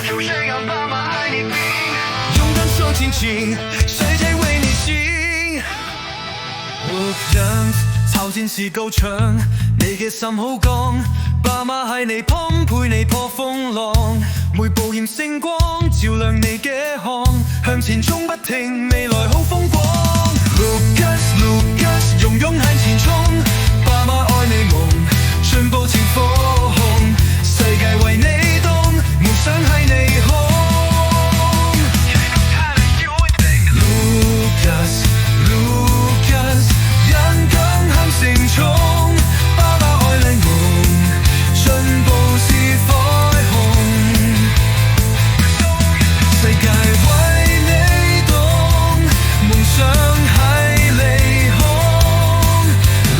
就这样，爸妈爱你拼，勇敢手紧紧，世界為你醒。活人湊戰士高唱，你嘅心好剛，爸媽係你捧陪你破風浪，每步燃星光，照亮你嘅巷，向前衝不停，未來好風光。Lucas Lucas，勇勇向前衝，爸媽愛你夢，進步前火紅，世界為你動，夢想係你空。Lucas Lucas，人更向前衝，爸爸愛你夢，進步是彩虹，世界為你動，夢想喺你空。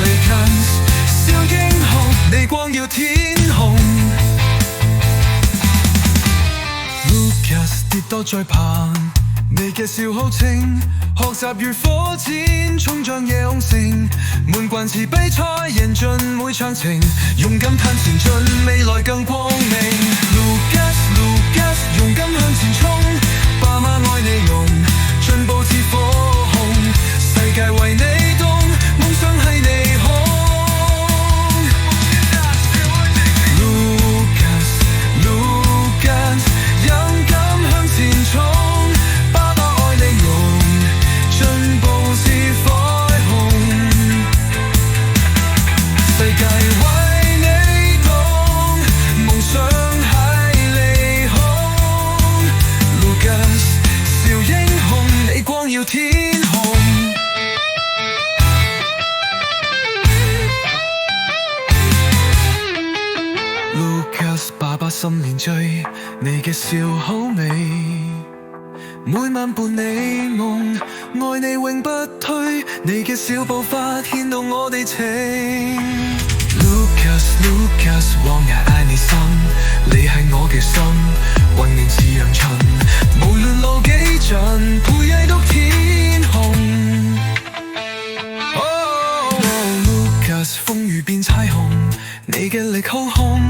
Lucas 小英雄，你光耀天空。Lucas 跌多再爬，你嘅笑好清，學習如火箭，衝向夜空城，滿貫慈悲賽，贏盡每場情，勇敢向前進，未來更光明。Lucas Lucas，勇敢向前衝，爸媽愛你用，進步似火紅，世界為你動，夢想係你空。Lucas Lucas，勇敢向前衝，爸爸愛你用，進步是彩虹，世界為你動，夢想喺你空。Lucas 小英雄，你光耀天空。Lucas 爸爸心連醉，你嘅笑好美，每晚伴你夢，愛你永不退，你嘅小步伐牽動我哋情。Lucas Lucas， 往日愛你心，你係我嘅心，混亂似陽春，無論路幾盡，陪藝到天空。Lucas 風雨變彩虹，你嘅力好兇，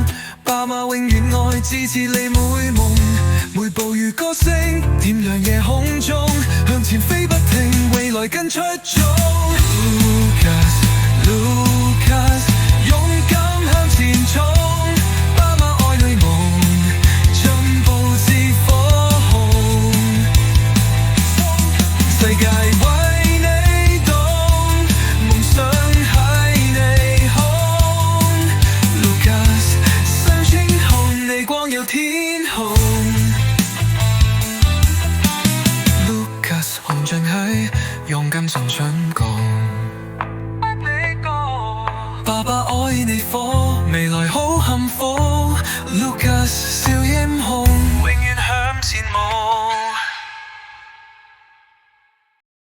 爸媽永遠愛支持你每夢，每步如歌聲，點亮夜空中，向前飛不停，未來更出眾。Lucas Lucas， 勇敢向前衝，爸媽愛你夢，進步似火紅，世界為你動，夢想喺你空。Lucas 小英雄，你光耀天空。Lucas 紅盡喺勇敢成長講，爸爸愛你火，未來好幸福。